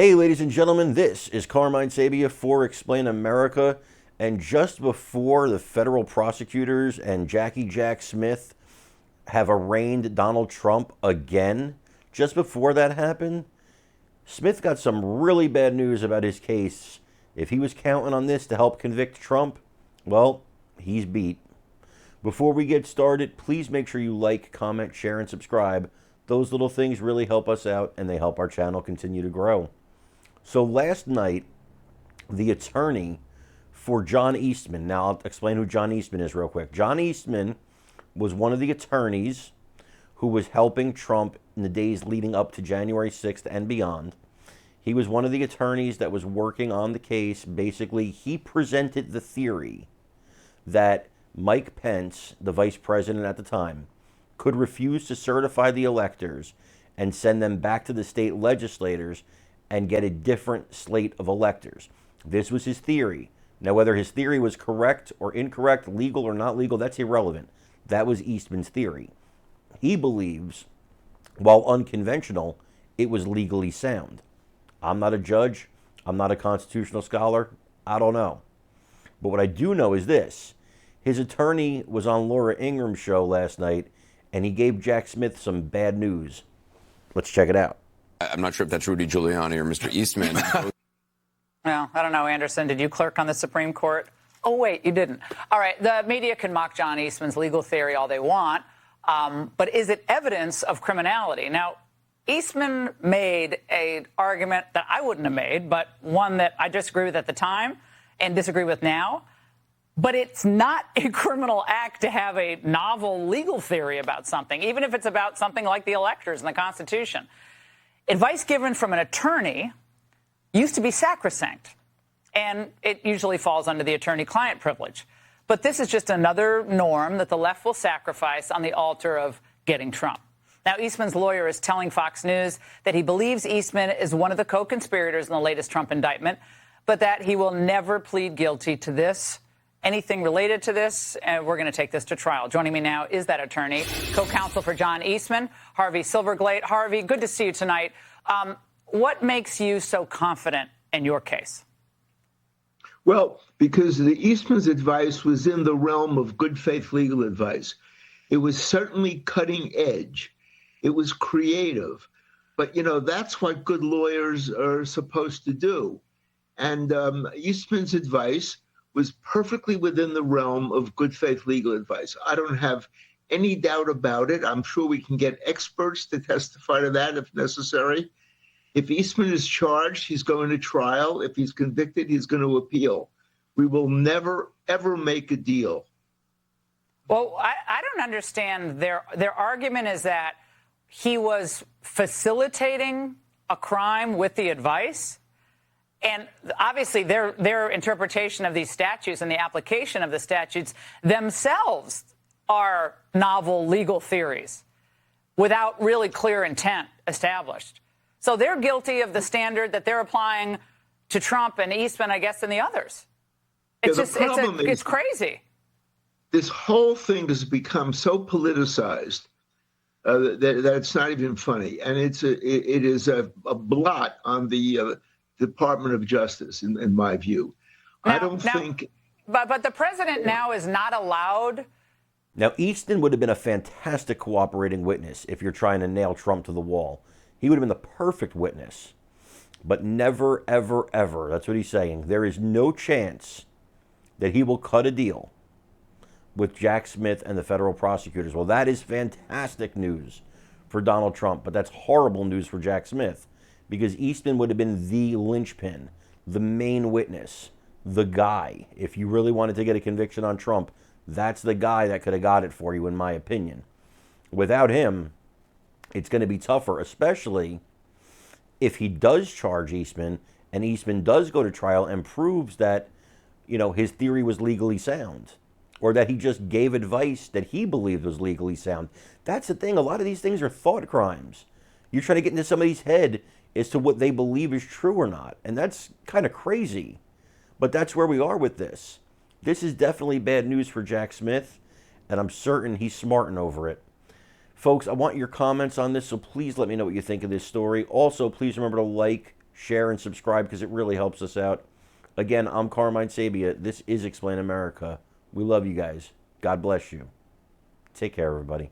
Hey, ladies and gentlemen, this is Carmine Sabia for Explain America. And just before the federal prosecutors and Jackie Jack Smith have arraigned Donald Trump again, just before that happened, Smith got some really bad news about his case. If he was counting on this to help convict Trump, well, he's beat. Before we get started, please make sure you like, comment, share, and subscribe. Those little things really help us out and they help our channel continue to grow. So last night, the attorney for John Eastman, now I'll explain who John Eastman is real quick. John Eastman was one of the attorneys who was helping Trump in the days leading up to January 6th and beyond. He was one of the attorneys that was working on the case. Basically, he presented the theory that Mike Pence, the vice president at the time, could refuse to certify the electors and send them back to the state legislators and get a different slate of electors. This was his theory. Now, whether his theory was correct or incorrect, legal or not legal, that's irrelevant. That was Eastman's theory. He believes, while unconventional, it was legally sound. I'm not a judge. I'm not a constitutional scholar. I don't know. But what I do know is this. His attorney was on Laura Ingram's show last night, and he gave Jack Smith some bad news. Let's check it out. I'm not sure if that's Rudy Giuliani or Mr. Eastman. Well, I don't know, Anderson. Did you clerk on the Supreme Court? Oh, wait, you didn't. All right, the media can mock John Eastman's legal theory all they want, but is it evidence of criminality? Now, Eastman made an argument that I wouldn't have made, but one that I disagree with at the time and disagree with now. But it's not a criminal act to have a novel legal theory about something, even if it's about something like the electors and the Constitution. Advice given from an attorney used to be sacrosanct, and it usually falls under the attorney-client privilege. But this is just another norm that the left will sacrifice on the altar of getting Trump. Now, Eastman's lawyer is telling Fox News that he believes Eastman is one of the co-conspirators in the latest Trump indictment, but that he will never plead guilty to this, anything related to this, and we're going to take this to trial. Joining me now is that attorney, co-counsel for John Eastman, Harvey Silverglate. Harvey, good to see you tonight. What makes you so confident in your case? Well, because the Eastman's advice was in the realm of good faith legal advice. It was certainly cutting edge. It was creative. But, that's what good lawyers are supposed to do. And Eastman's advice was perfectly within the realm of good faith legal advice. I don't have any doubt about it. I'm sure we can get experts to testify to that if necessary. If Eastman is charged, he's going to trial. If he's convicted, he's going to appeal. We will never, ever make a deal. Well, I don't understand. Their argument is that he was facilitating a crime with the advice. And obviously, their interpretation of these statutes and the application of the statutes themselves are novel legal theories without really clear intent established. So they're guilty of the standard that they're applying to Trump and Eastman, I guess, and the others. It's crazy. This whole thing has become so politicized that it's not even funny. And it is a blot on the Department of Justice, in my view. But the president now is not allowed. Now, Easton would have been a fantastic cooperating witness if you're trying to nail Trump to the wall. He would have been the perfect witness. But never, ever, ever, that's what he's saying, there is no chance that he will cut a deal with Jack Smith and the federal prosecutors. Well, that is fantastic news for Donald Trump, but that's horrible news for Jack Smith. Because Eastman would have been the linchpin, the main witness, the guy. If you really wanted to get a conviction on Trump, that's the guy that could have got it for you, in my opinion. Without him, it's going to be tougher, especially if he does charge Eastman and Eastman does go to trial and proves that, his theory was legally sound, or that he just gave advice that he believed was legally sound. That's the thing. A lot of these things are thought crimes. You're trying to get into somebody's head as to what they believe is true or not. And that's kind of crazy. But that's where we are with this. This is definitely bad news for Jack Smith, and I'm certain he's smarting over it. Folks, I want your comments on this, so please let me know what you think of this story. Also, please remember to like, share, and subscribe because it really helps us out. Again, I'm Carmine Sabia. This is Explain America. We love you guys. God bless you. Take care, everybody.